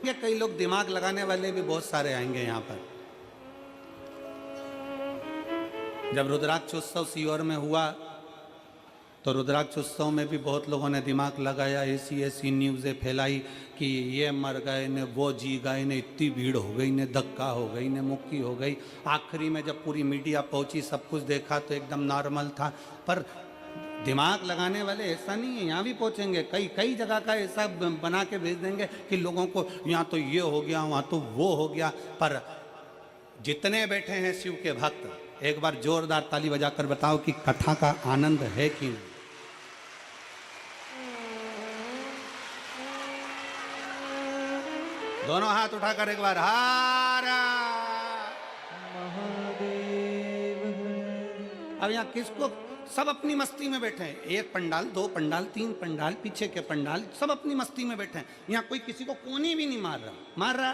ये कई लोग दिमाग लगाने वाले भी बहुत सारे आएंगे यहाँ पर। जब रुद्राक्ष उत्सव सीहोर में हुआ तो रुद्राक्ष उत्सव में भी बहुत लोगों ने दिमाग लगाया, ऐसी ऐसी न्यूज़ें फैलाई कि ये मर गए ने, वो जी गए ने, इतनी भीड़ हो गई ने, धक्का हो गई ने, मुक्की हो गई। आखिरी में जब पूरी मीडिया पहुंची, सब कुछ देखा तो एकदम नॉर्मल था। पर दिमाग लगाने वाले ऐसा नहीं है, यहाँ भी पहुंचेंगे, कई कई जगह का ऐसा बना के भेज देंगे कि लोगों को यहाँ तो ये हो गया, वहाँ तो वो हो गया। पर जितने बैठे हैं शिव के भक्त, एक बार जोरदार ताली बजाकर बताओ कि कथा का आनंद है कि नहीं। दोनों हाथ उठाकर एक बार हारा महादेव। अब यहाँ किसको, सब अपनी मस्ती में बैठे हैं, एक पंडाल, दो पंडाल, तीन पंडाल, पीछे के पंडाल, सब अपनी मस्ती में बैठे हैं। यहाँ कोई किसी को कोनी भी नहीं मार रहा, मार रहा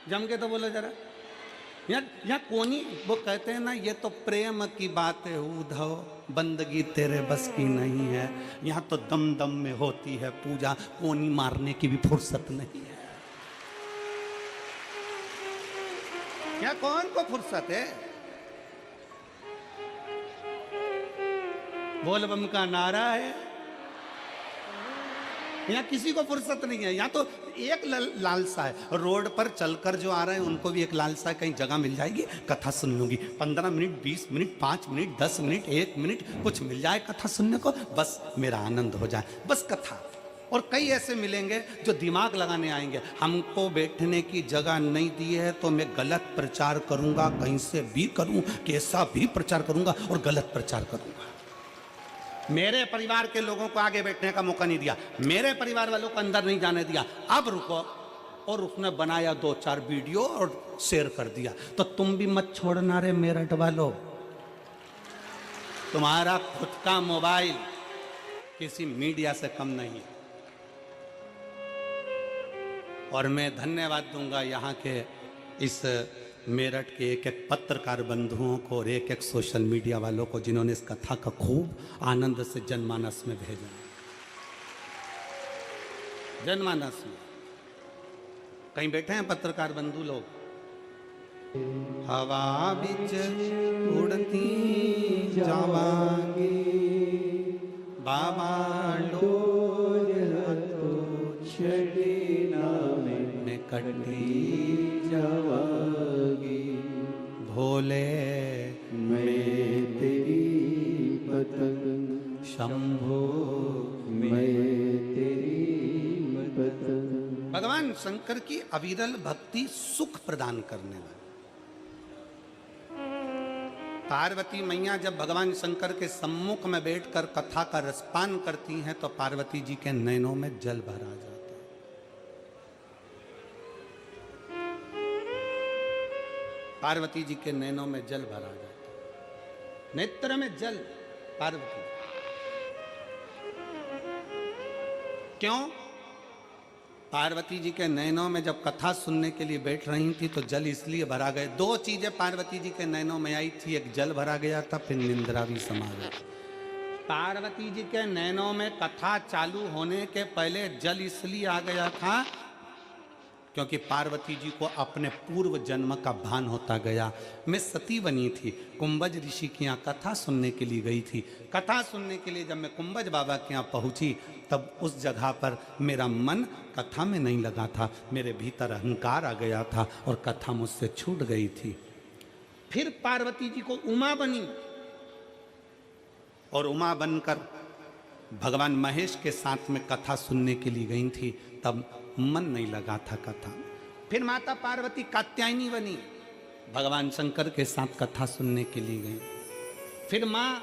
जम के तो बोलो जरा। यहाँ कोनी, वो कहते हैं ना, ये तो प्रेम की बात है उद्धव, बंदगी तेरे बस की नहीं है। यहाँ तो दम दम में होती है पूजा, कोनी मारने की भी फुर्सत नहीं है। यहाँ कौन को फुर्सत है? बोल बम का नारा है, यहाँ किसी को फुर्सत नहीं है। यहाँ तो एक लालसा है, रोड पर चलकर जो आ रहे हैं उनको भी एक लालसा है, कहीं जगह मिल जाएगी कथा सुन लूंगी, 15 minute, 20 minute, 5 minute, 10 minute, 1 minute कुछ मिल जाए कथा सुनने को, बस मेरा आनंद हो जाए, बस कथा। और कई ऐसे मिलेंगे जो दिमाग लगाने आएंगे, हमको बैठने की जगह नहीं दी है तो मैं गलत प्रचार करूंगा, कहीं से भी करूं, कैसा भी प्रचार करूंगा और गलत प्रचार करूंगा। मेरे परिवार के लोगों को आगे बैठने का मौका नहीं दिया, मेरे परिवार वालों को अंदर नहीं जाने दिया, अब रुको। और उसने बनाया 2-4 वीडियो और शेयर कर दिया। तो तुम भी मत छोड़ना रे मेरठ वालों, तुम्हारा खुद का मोबाइल किसी मीडिया से कम नहीं। और मैं धन्यवाद दूंगा यहाँ के इस मेरठ के एक एक पत्रकार बंधुओं को और एक एक सोशल मीडिया वालों को जिन्होंने इस कथा का खूब आनंद से जनमानस में भेजा। जनमानस में कहीं बैठे हैं पत्रकार बंधु लोग, हवा बिच उड़ती जावांगी बाबा डोर छड़ी में कटी जावांगी, भोले मैं तेरी पतंग, शंभो मैं तेरी पतंग। भगवान शंकर की अविरल भक्ति सुख प्रदान करने वाली। पार्वती मैया जब भगवान शंकर के सम्मुख में बैठकर कथा का रसपान करती हैं तो पार्वती जी के नैनों में जल भर आ जाता है। पार्वती जी के नैनों में जल भर आ जाता है, नेत्र में जल। पार्वती क्यों? पार्वती जी के नैनों में जब कथा सुनने के लिए बैठ रही थी तो जल इसलिए भरा गया। 2 चीजें पार्वती जी के नैनों में आई थी, एक जल भरा गया था, फिर निंद्रा भी समा गई। पार्वती जी के नैनों में कथा चालू होने के पहले जल इसलिए आ गया था क्योंकि पार्वती जी को अपने पूर्व जन्म का भान होता गया। मैं सती बनी थी, कुंभज ऋषि के यहाँ कथा सुनने के लिए गई थी। कथा सुनने के लिए जब मैं कुंभज बाबा के यहाँ पहुँची तब उस जगह पर मेरा मन कथा में नहीं लगा था, मेरे भीतर अहंकार आ गया था और कथा मुझसे छूट गई थी। फिर पार्वती जी को उमा बनी और उमा बनकर भगवान महेश के साथ में कथा सुनने के लिए गई थी, तब मन नहीं लगा था कथा। फिर माता पार्वती कात्यायनी बनी, भगवान शंकर के साथ कथा सुनने के लिए गई। फिर माँ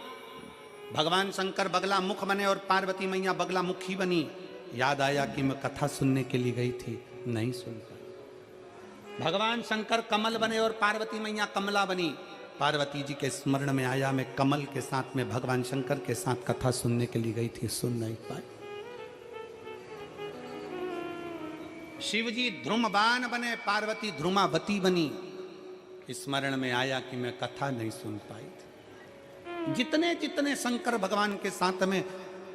भगवान शंकर बगला मुख बने और पार्वती मैया बगला मुखी बनी। याद आया कि मैं कथा सुनने के लिए गई थी, नहीं सुन पाई। भगवान शंकर कमल बने और पार्वती मैया कमला बनी। पार्वती जी के स्मरण में आया मैं कमल के साथ में भगवान शंकर के साथ कथा सुनने के लिए गई थी, सुन नहीं पाई। शिव जी ध्रुमबान बने, पार्वती ध्रुमावती बनी। स्मरण में आया कि मैं कथा नहीं सुन पाई थी। जितने जितने शंकर भगवान के साथ में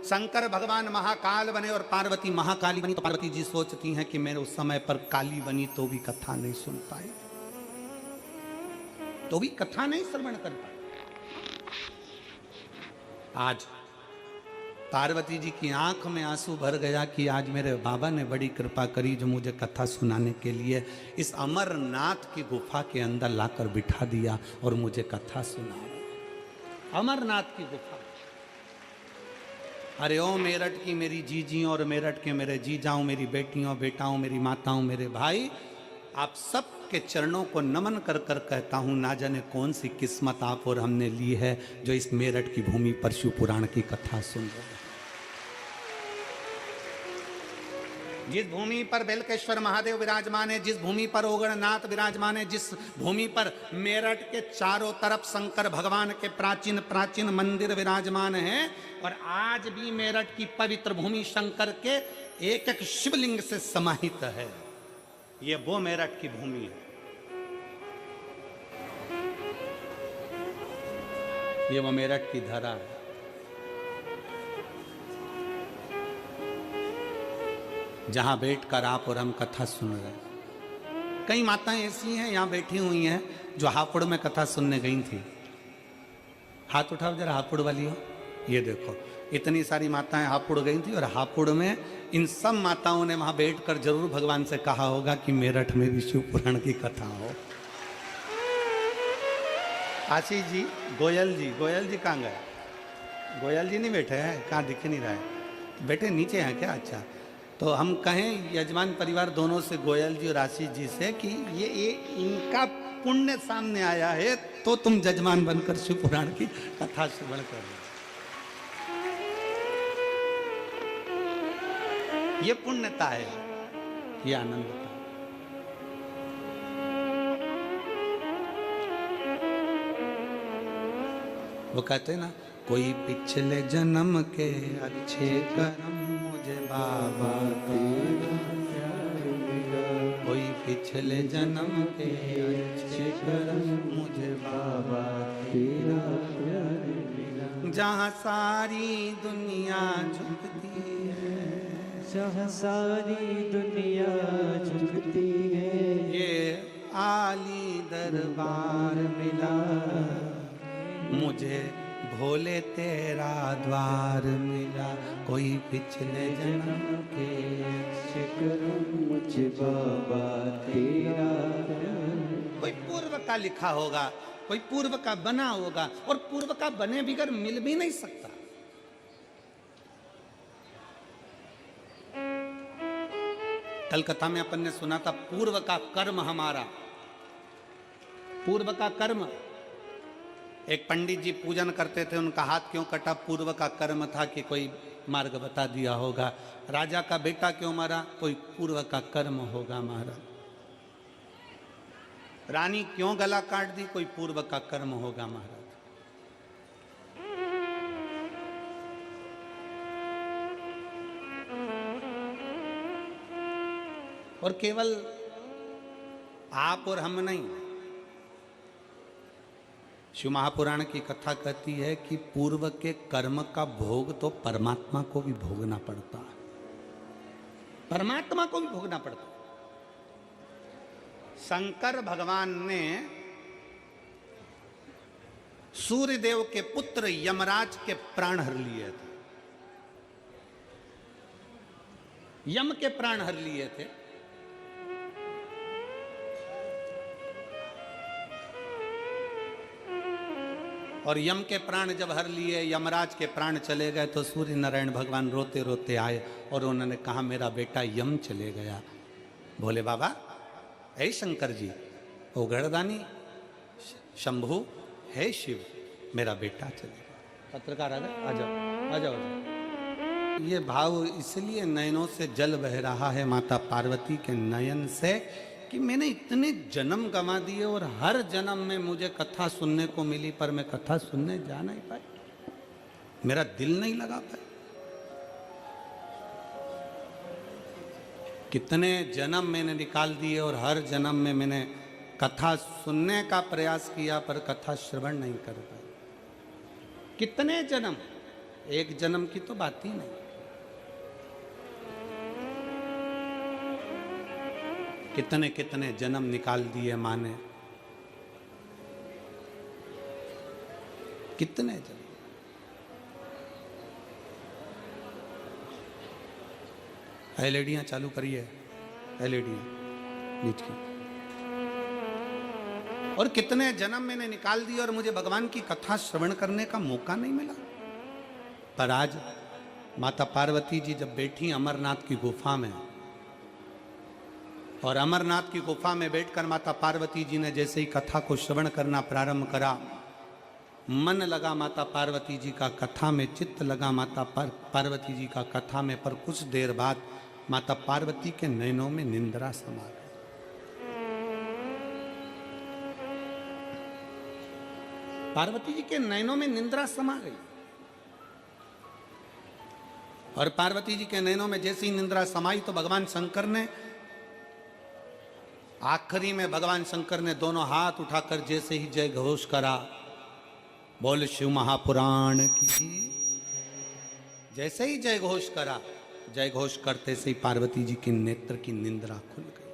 शंकर भगवान महाकाल बने और पार्वती महाकाली बनी, तो पार्वती जी सोचती हैं कि मैं उस समय पर काली बनी तो भी कथा नहीं सुन पाई, तो भी कथा नहीं श्रवण कर पाई। आज पार्वती जी की आंख में आंसू भर गया कि आज मेरे बाबा ने बड़ी कृपा करी जो मुझे कथा सुनाने के लिए इस अमरनाथ की गुफा के अंदर लाकर बिठा दिया और मुझे कथा सुना। अमरनाथ की गुफा। अरे ओ मेरठ की मेरी जीजियों और मेरठ के मेरे जीजाओं, मेरी बेटियों बेटाओं, मेरी माताओं, मेरे भाई, आप सब के चरणों को नमन कर कर कहता हूं, ना जाने कौन सी किस्मत आप और हमने ली है जो इस मेरठ की भूमि पर शिव पुराण की कथा सुन रहे हैं। जिस भूमि पर बेलकेश्वर महादेव विराजमान है, जिस भूमि पर ओगणनाथ विराजमान है, जिस भूमि पर मेरठ के चारों तरफ शंकर भगवान के प्राचीन प्राचीन मंदिर विराजमान हैं, और आज भी मेरठ की पवित्र भूमि शंकर के एक एक शिवलिंग से समाहित है। ये वो मेरठ की भूमि है। ये वो मेरठ की धरा है। जहां बैठकर आप और हम कथा सुन रहे हैं। कई माताएं ऐसी हैं यहां बैठी हुई हैं जो हापुड़ में कथा सुनने गई थी। हाथ उठाओ जरा, हापुड़ वाली हो। ये देखो, इतनी सारी माताएं हापुड़ गई थी, और हापुड़ में इन सब माताओं ने वहां बैठकर जरूर भगवान से कहा होगा कि मेरठ में भी शिव पुराण की कथा हो। आशीष जी, गोयल जी कहाँ गए? गोयल जी नहीं बैठे हैं? कहाँ दिख नहीं रहा है? बैठे नीचे हैं क्या? अच्छा, तो हम कहें यजमान परिवार दोनों से, गोयल जी और आशीष जी से, कि ये इनका पुण्य सामने आया है तो तुम जजमान बनकर शिव पुराण की कथा श्रवण कर रहे। ये पुण्यता है, ये आनंदता। वो कहते हैं ना, कोई पिछले जन्म के अच्छे कर्म मुझे बाबा तेरा प्यार मिला, कोई पिछले जन्म के अच्छे कर्म मुझे बाबा तेरा प्यार मिला। जहाँ सारी दुनिया झुकती है, जहाँ सारी दुनिया झुकती है, ये आली दरबार मिला, मुझे भोले तेरा द्वार मिला। कोई पिछले जन्म के अच्छे कर्म मुझे बाबा तेरा कोई पूर्व का लिखा होगा, कोई पूर्व का बना होगा, और पूर्व का बने बिगर मिल भी नहीं सकता। कल कथा में अपन ने सुना था, पूर्व का कर्म हमारा, पूर्व का कर्म। एक पंडित जी पूजन करते थे, उनका हाथ क्यों कटा? पूर्व का कर्म था कि कोई मार्ग बता दिया होगा। राजा का बेटा क्यों मरा? कोई पूर्व का कर्म होगा मारा। रानी क्यों गला काट दी? कोई पूर्व का कर्म होगा महाराज। और केवल आप और हम नहीं, शिव महापुराण की कथा कहती है कि पूर्व के कर्म का भोग तो परमात्मा को भी भोगना पड़ता है, परमात्मा को भी भोगना पड़ता है। शंकर भगवान ने सूर्यदेव के पुत्र यमराज के प्राण हर लिए थे, यम के प्राण हर लिए थे। और यम के प्राण जब हर लिए, यमराज के प्राण चले गए, तो सूर्य नारायण भगवान रोते रोते आए और उन्होंने कहा, मेरा बेटा यम चले गया। बोले बाबा, हे शंकर जी, ओ गणदानी शंभु, हे शिव, मेरा बेटा चले गया। पत्रकार आ गए, आ जाओ आ जाओ, आ जाओ। ये भाव इसलिए नयनों से जल बह रहा है माता पार्वती के नयन से कि मैंने इतने जन्म गंवा दिए और हर जन्म में मुझे कथा सुनने को मिली, पर मैं कथा सुनने जा नहीं पाई, मेरा दिल नहीं लगा पाया। कितने जन्म मैंने निकाल दिए और हर जन्म में मैंने कथा सुनने का प्रयास किया, पर कथा श्रवण नहीं कर पाई। कितने जन्म, एक जन्म की तो बात ही नहीं। कितने कितने जन्म निकाल दिए माँ ने, कितने जन्म। एलईडियां चालू करिए, एलईडियां नीट की। और कितने जन्म मैंने निकाल दिए और मुझे भगवान की कथा श्रवण करने का मौका नहीं मिला। पर आज माता पार्वती जी जब बैठी अमरनाथ की गुफा में, और अमरनाथ की गुफा में बैठकर माता पार्वती जी ने जैसे ही कथा को श्रवण करना प्रारंभ करा, मन लगा माता पार्वती जी का कथा में, चित्त लगा माता पार्वती जी का कथा में। पर कुछ देर बाद माता पार्वती के नैनों में निंद्रा समा गई। पार्वती जी के नैनों में निंद्रा समा गई। और पार्वती जी के नैनों में जैसी निंद्रा समाई तो भगवान शंकर ने, आखिरी में भगवान शंकर ने दोनों हाथ उठाकर जैसे ही जय घोष करा, बोल शिव महापुराण की। जैसे ही जय घोष करा, जय घोष करते से ही पार्वती जी के नेत्र की निंद्रा खुल गई।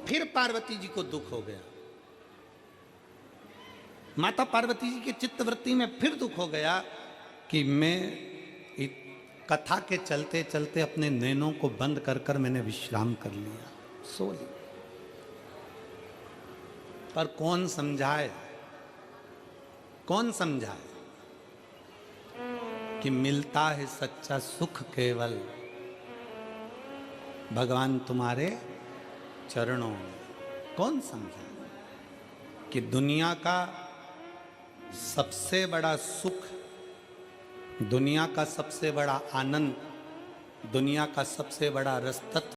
फिर पार्वती जी को दुख हो गया। माता पार्वती जी के चित्तवृत्ति में फिर दुख हो गया कि मैं कथा के चलते चलते अपने नैनों को बंद कर कर मैंने विश्राम कर लिया, सो लिया। पर कौन समझाए, कौन समझाए कि मिलता है सच्चा सुख केवल भगवान तुम्हारे चरणों में। कौन समझाए कि दुनिया का सबसे बड़ा सुख, दुनिया का सबसे बड़ा आनंद, दुनिया का सबसे बड़ा रस तत्व